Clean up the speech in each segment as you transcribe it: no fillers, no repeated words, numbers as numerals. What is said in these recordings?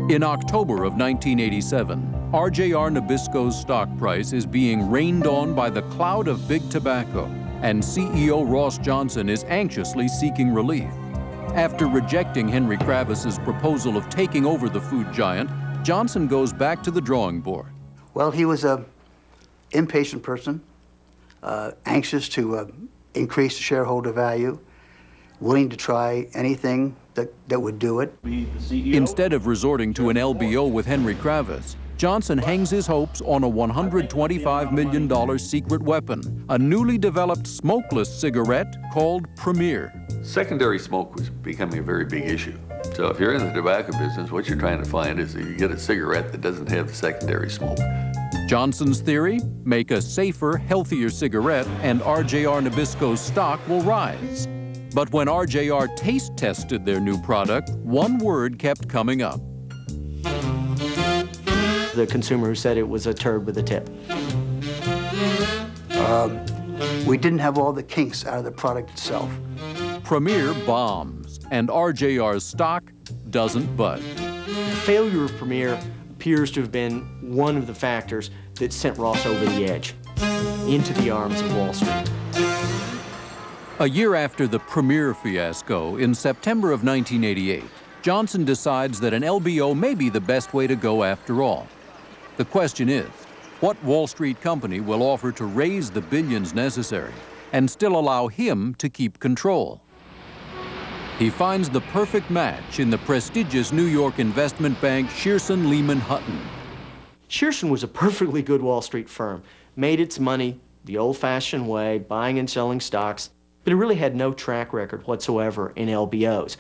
In October of 1987, RJR Nabisco's stock price is being rained on by the cloud of big tobacco, and CEO Ross Johnson is anxiously seeking relief. After rejecting Henry Kravis's proposal of taking over the food giant, Johnson goes back to the drawing board. Well, he was an impatient person, anxious to increase the shareholder value, willing to try anything that would do it. Instead of resorting to an LBO with Henry Kravis, Johnson hangs his hopes on a $125 million secret weapon, a newly developed smokeless cigarette called Premier. Secondary smoke was becoming a very big issue. So if you're in the tobacco business, what you're trying to find is that you get a cigarette that doesn't have the secondary smoke. Johnson's theory? Make a safer, healthier cigarette and RJR Nabisco's stock will rise. But when RJR taste tested their new product, one word kept coming up. The consumer who said it was a turd with a tip. We didn't have all the kinks out of the product itself. Premier bombs, and RJR's stock doesn't budge. The failure of Premier appears to have been one of the factors that sent Ross over the edge, into the arms of Wall Street. A year after the Premier fiasco, in September of 1988, Johnson decides that an LBO may be the best way to go after all. The question is, what Wall Street company will offer to raise the billions necessary and still allow him to keep control? He finds the perfect match in the prestigious New York investment bank Shearson Lehman Hutton. Shearson was a perfectly good Wall Street firm, made its money the old-fashioned way, buying and selling stocks, but it really had no track record whatsoever in LBOs.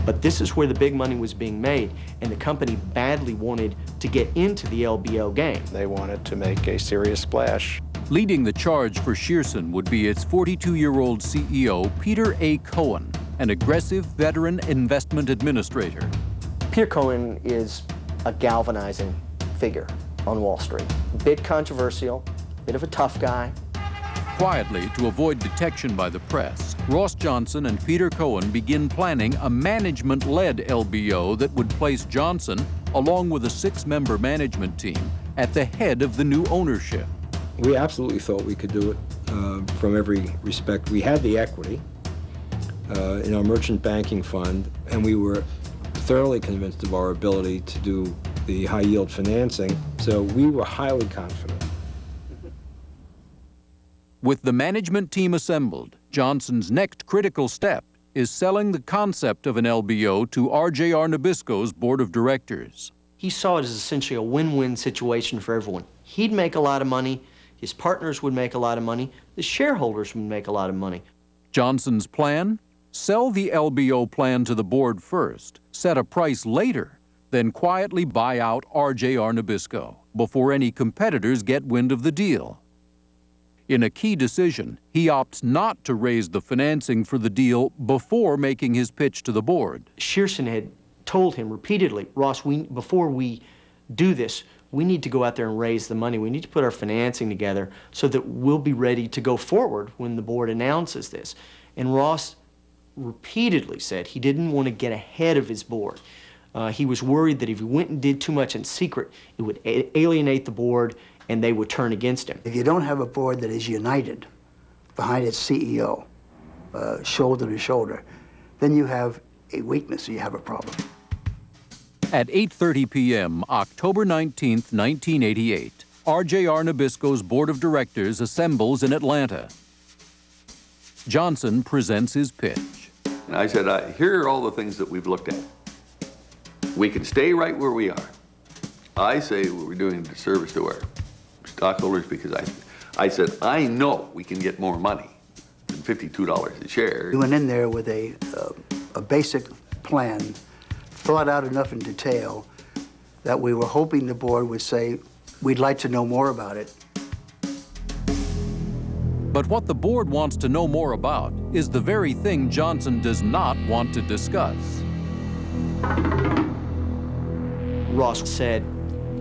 But this is where the big money was being made, and the company badly wanted to get into the LBO game. They wanted to make a serious splash. Leading the charge for Shearson would be its 42-year-old CEO, Peter A. Cohen, an aggressive veteran investment administrator. Peter Cohen is a galvanizing figure on Wall Street. A bit controversial, a bit of a tough guy. Quietly, to avoid detection by the press, Ross Johnson and Peter Cohen begin planning a management-led LBO that would place Johnson, along with a 6-member management team, at the head of the new ownership. We absolutely thought we could do it from every respect. We had the equity in our merchant banking fund, and we were thoroughly convinced of our ability to do the high-yield financing, so we were highly confident. With the management team assembled, Johnson's next critical step is selling the concept of an LBO to RJR Nabisco's board of directors. He saw it as essentially a win-win situation for everyone. He'd make a lot of money, his partners would make a lot of money, the shareholders would make a lot of money. Johnson's plan? Sell the LBO plan to the board first, set a price later, then quietly buy out RJR Nabisco before any competitors get wind of the deal. In a key decision, he opts not to raise the financing for the deal before making his pitch to the board. Shearson had told him repeatedly, Ross, before we do this, we need to go out there and raise the money. We need to put our financing together so that we'll be ready to go forward when the board announces this. And Ross repeatedly said he didn't want to get ahead of his board. He was worried that if he went and did too much in secret, it would alienate the board and they would turn against him. If you don't have a board that is united behind its CEO, shoulder to shoulder, then you have a weakness, you have a problem. At 8:30 p.m., October 19th, 1988, RJR Nabisco's board of directors assembles in Atlanta. Johnson presents his pitch. And I said, here are all the things that we've looked at. We can stay right where we are. I say we're doing a disservice to our stockholders because I said, I know we can get more money than $52 a share. We went in there with a basic plan, thought out enough in detail that we were hoping the board would say, we'd like to know more about it. But what the board wants to know more about is the very thing Johnson does not want to discuss. Ross said,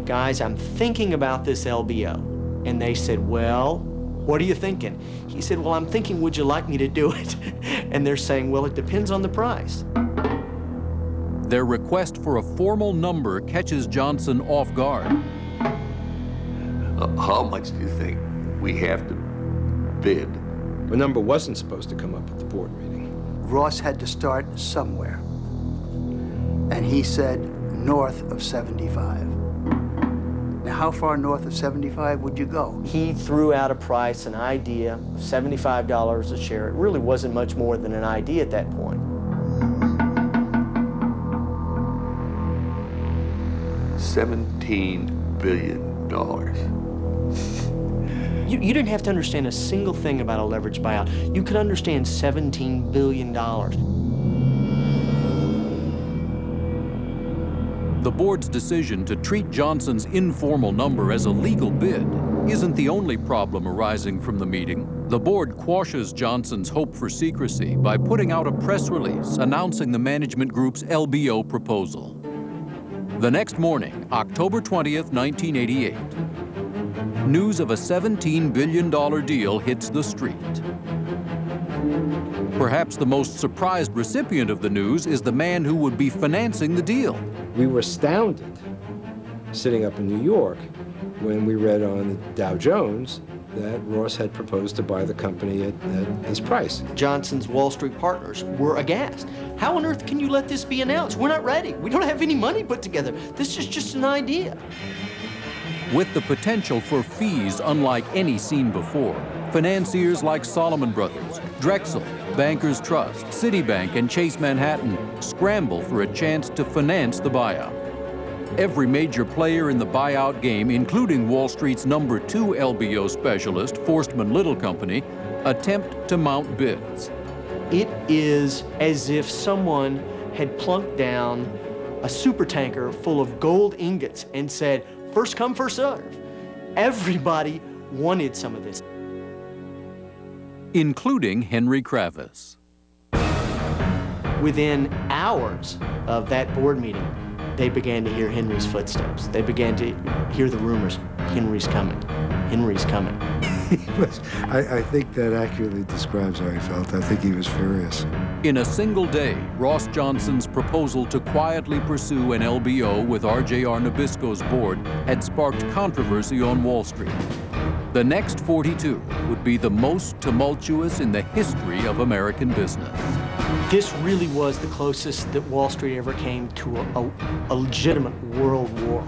guys, I'm thinking about this LBO. And they said, well, what are you thinking? He said, well, I'm thinking, would you like me to do it? And they're saying, well, it depends on the price. Their request for a formal number catches Johnson off guard. How much do you think we have to bid? The number wasn't supposed to come up at the board meeting. Ross had to start somewhere. And he said north of 75. Now, how far north of 75 would you go? He threw out a price, an idea of $75 a share. It really wasn't much more than an idea at that point. $17 billion. You didn't have to understand a single thing about a leveraged buyout. You could understand $17 billion. The board's decision to treat Johnson's informal number as a legal bid isn't the only problem arising from the meeting. The board quashes Johnson's hope for secrecy by putting out a press release announcing the management group's LBO proposal. The next morning, October 20th, 1988, news of a $17 billion deal hits the street. Perhaps the most surprised recipient of the news is the man who would be financing the deal. We were astounded, sitting up in New York, when we read on the Dow Jones that Ross had proposed to buy the company at his price. Johnson's Wall Street partners were aghast. How on earth can you let this be announced? We're not ready. We don't have any money put together. This is just an idea. With the potential for fees unlike any seen before, financiers like Salomon Brothers, Drexel, Bankers Trust, Citibank, and Chase Manhattan scramble for a chance to finance the buyout. Every major player in the buyout game, including Wall Street's #2 LBO specialist, Forstmann Little Company, attempt to mount bids. It is as if someone had plunked down a supertanker full of gold ingots and said, first come, first serve. Everybody wanted some of this. Including Henry Kravis. Within hours of that board meeting, they began to hear Henry's footsteps. They began to hear the rumors. Henry's coming. Henry's coming. I think that accurately describes how he felt. I think he was furious. In a single day, Ross Johnson's proposal to quietly pursue an LBO with RJR Nabisco's board had sparked controversy on Wall Street. The next 42 would be the most tumultuous in the history of American business. This really was the closest that Wall Street ever came to a legitimate world war.